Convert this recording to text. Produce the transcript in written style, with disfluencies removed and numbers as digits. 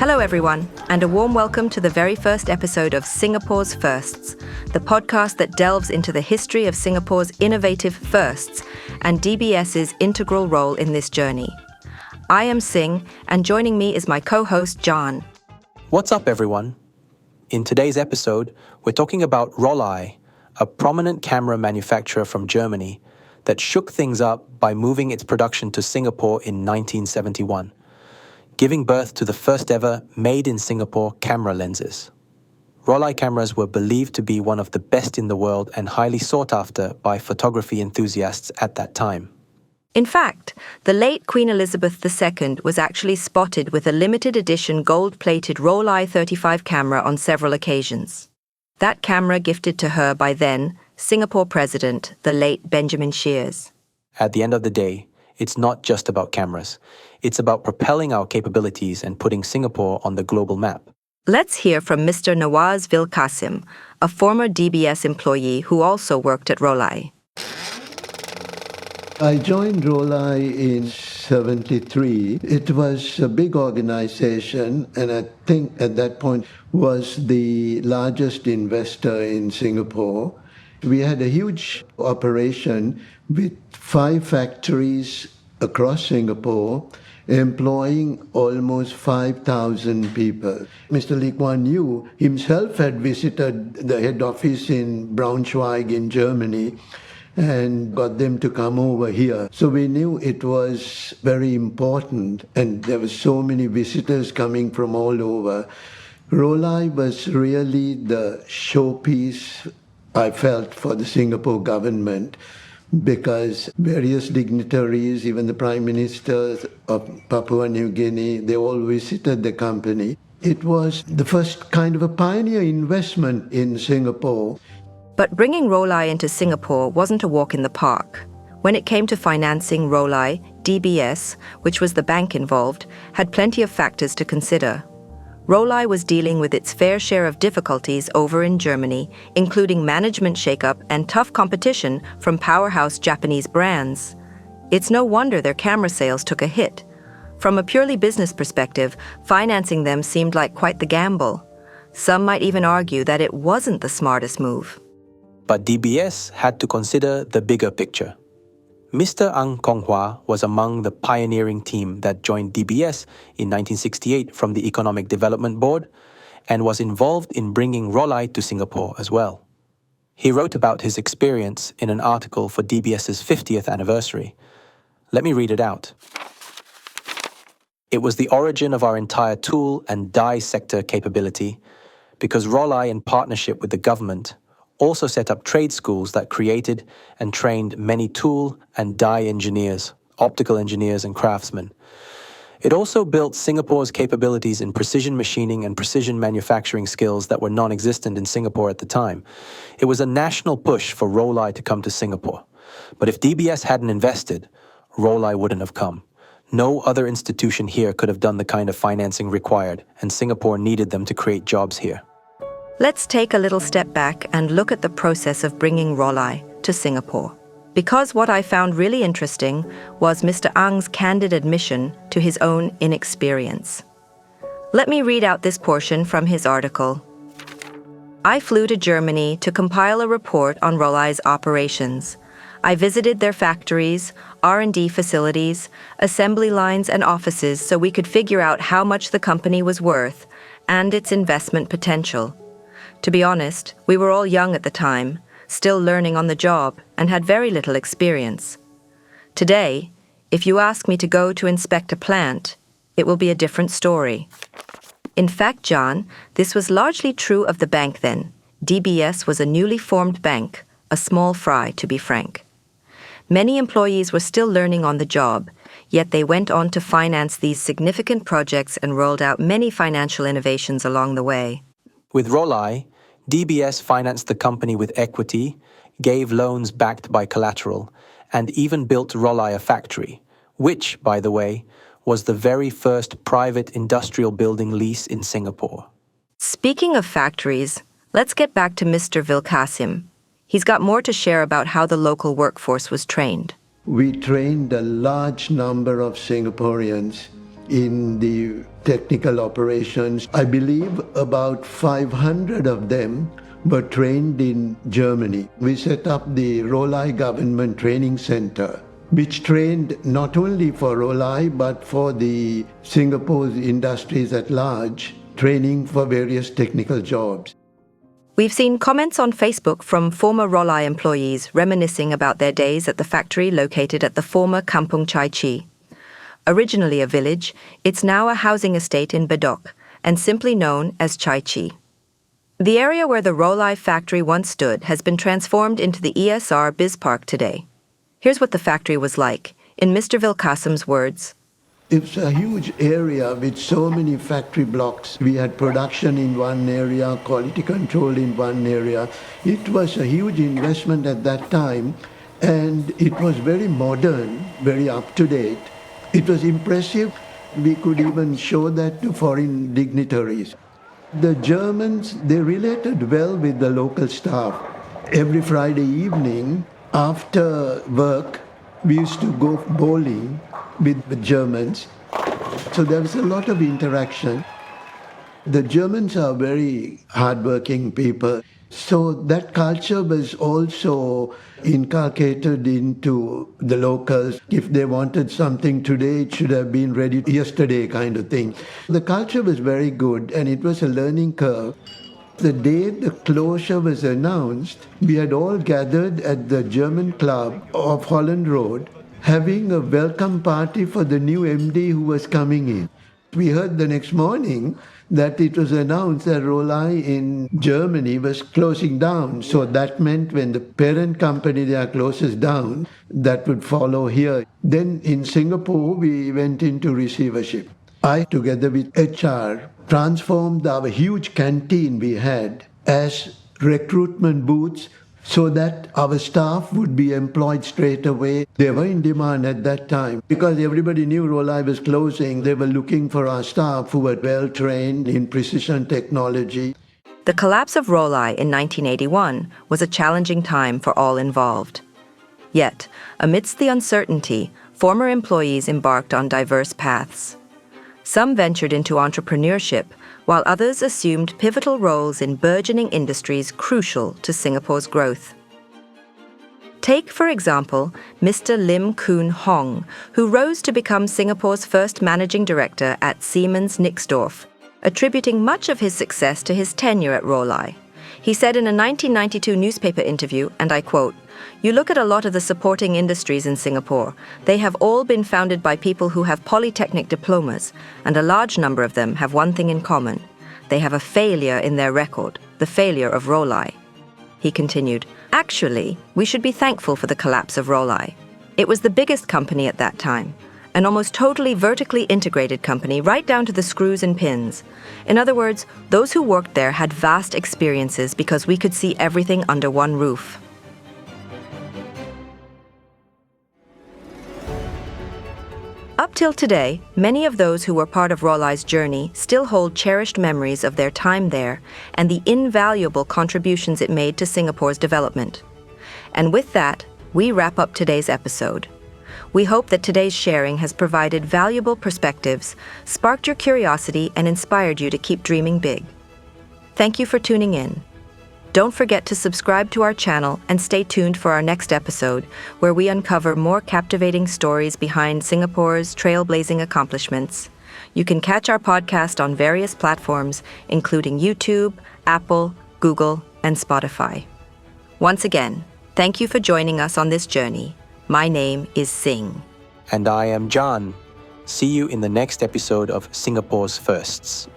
Hello everyone, and a warm welcome to the very first episode of Singapore's Firsts, the podcast that delves into the history of Singapore's innovative firsts and DBS's integral role in this journey. I am Xing, and joining me is my co-host Jaan. What's up everyone? In today's episode, we're talking about Rollei, a prominent camera manufacturer from Germany that shook things up by moving its production to Singapore in 1971. Giving birth to the first ever made-in-Singapore camera lenses. Rollei cameras were believed to be one of the best in the world and highly sought after by photography enthusiasts at that time. In fact, the late Queen Elizabeth II was actually spotted with a limited edition gold-plated Rollei 35 camera on several occasions. That camera gifted to her by then Singapore President, the late Benjamin Sheares. At the end of the day, it's not just about cameras. It's about propelling our capabilities and putting Singapore on the global map. Let's hear from Mr Nawaz Vilcassim, a former DBS employee who also worked at Rollei. I joined Rollei in 1973. It was a big organization, and I think at that point was the largest investor in Singapore. We had a huge operation with 5 factories across Singapore, employing almost 5,000 people. Mr. Lee Kuan Yew himself had visited the head office in Braunschweig in Germany and got them to come over here. So we knew it was very important, and there were so many visitors coming from all over. Rollei was really the showpiece, I felt, for the Singapore government, because various dignitaries, even the Prime Minister of Papua New Guinea, they all visited the company. It was the first kind of a pioneer investment in Singapore. But bringing Rollei into Singapore wasn't a walk in the park. When it came to financing Rollei, DBS, which was the bank involved, had plenty of factors to consider. Rollei was dealing with its fair share of difficulties over in Germany, including management shakeup and tough competition from powerhouse Japanese brands. It's no wonder their camera sales took a hit. From a purely business perspective, financing them seemed like quite the gamble. Some might even argue that it wasn't the smartest move. But DBS had to consider the bigger picture. Mr. Ang Kong Hwa was among the pioneering team that joined DBS in 1968 from the Economic Development Board and was involved in bringing Rollei to Singapore as well. He wrote about his experience in an article for DBS's 50th anniversary. Let me read it out. It was the origin of our entire tool and die sector capability because Rollei, in partnership with the government, also set up trade schools that created and trained many tool and die engineers, optical engineers and craftsmen. It also built Singapore's capabilities in precision machining and precision manufacturing skills that were non-existent in Singapore at the time. It was a national push for Rollei to come to Singapore. But if DBS hadn't invested, Rollei wouldn't have come. No other institution here could have done the kind of financing required, and Singapore needed them to create jobs here. Let's take a little step back and look at the process of bringing Rollei to Singapore. Because what I found really interesting was Mr. Ang's candid admission to his own inexperience. Let me read out this portion from his article. I flew to Germany to compile a report on Rollei's operations. I visited their factories, R&D facilities, assembly lines and offices so we could figure out how much the company was worth and its investment potential. To be honest, we were all young at the time, still learning on the job, and had very little experience. Today, if you ask me to go to inspect a plant, it will be a different story. In fact, Jaan, this was largely true of the bank then. DBS was a newly formed bank, a small fry, to be frank. Many employees were still learning on the job, yet they went on to finance these significant projects and rolled out many financial innovations along the way. With Rollei, DBS financed the company with equity, gave loans backed by collateral, and even built Rollei a factory, which, by the way, was the very first private industrial building lease in Singapore. Speaking of factories, let's get back to Mr. Vilcassim. He's got more to share about how the local workforce was trained. We trained a large number of Singaporeans in the technical operations. I believe about 500 of them were trained in Germany. We set up the Rollei Government Training Center, which trained not only for Rollei but for the Singapore's industries at large, training for various technical jobs. We've seen comments on Facebook from former Rollei employees reminiscing about their days at the factory located at the former 𝗡𝘄𝘇. Originally a village, it's now a housing estate in 𝗣𝗿𝗃 and simply known as 𝗡𝘄𝘇. The area where the Rollei factory once stood has been transformed into the ESR Biz Park today. Here's what the factory was like, in Mr Vilcassim's words. It's a huge area with so many factory blocks. We had production in one area, quality control in one area. It was a huge investment at that time, and it was very modern, very up-to-date. It was impressive. We could even show that to foreign dignitaries. The Germans, they related well with the local staff. Every Friday evening, after work, we used to go bowling with the Germans. So there was a lot of interaction. The Germans are very hardworking people. So that culture was also inculcated into the locals. If they wanted something today, it should have been ready yesterday kind of thing. The culture was very good and it was a learning curve. The day the closure was announced, we had all gathered at the German club of Holland Road, having a welcome party for the new MD who was coming in. We heard the next morning that it was announced that Rollei in Germany was closing down. So that meant when the parent company there closes down, that would follow here. Then in Singapore, we went into receivership. I, together with HR, transformed our huge canteen we had as recruitment booths so that our staff would be employed straight away. They were in demand at that time. Because everybody knew Rollei was closing, they were looking for our staff who were well-trained in precision technology. The collapse of Rollei in 1981 was a challenging time for all involved. Yet, amidst the uncertainty, former employees embarked on diverse paths. Some ventured into entrepreneurship, while others assumed pivotal roles in burgeoning industries crucial to Singapore's growth. Take, for example, Mr Lim Koon Hong, who rose to become Singapore's first managing director at Siemens Nixdorf, attributing much of his success to his tenure at Rollei. He said in a 1992 newspaper interview, and I quote, "You look at a lot of the supporting industries in Singapore. They have all been founded by people who have polytechnic diplomas, and a large number of them have one thing in common. They have a failure in their record, the failure of Rollei." He continued, "Actually, we should be thankful for the collapse of Rollei. It was the biggest company at that time, an almost totally vertically integrated company right down to the screws and pins. In other words, those who worked there had vast experiences because we could see everything under one roof." Up till today, many of those who were part of Rollei's journey still hold cherished memories of their time there and the invaluable contributions it made to Singapore's development. And with that, we wrap up today's episode. We hope that today's sharing has provided valuable perspectives, sparked your curiosity, and inspired you to keep dreaming big. Thank you for tuning in. Don't forget to subscribe to our channel and stay tuned for our next episode, where we uncover more captivating stories behind Singapore's trailblazing accomplishments. You can catch our podcast on various platforms, including YouTube, Apple, Google, and Spotify. Once again, thank you for joining us on this journey. My name is Xing. And I am Jaan. See you in the next episode of Singapore's Firsts.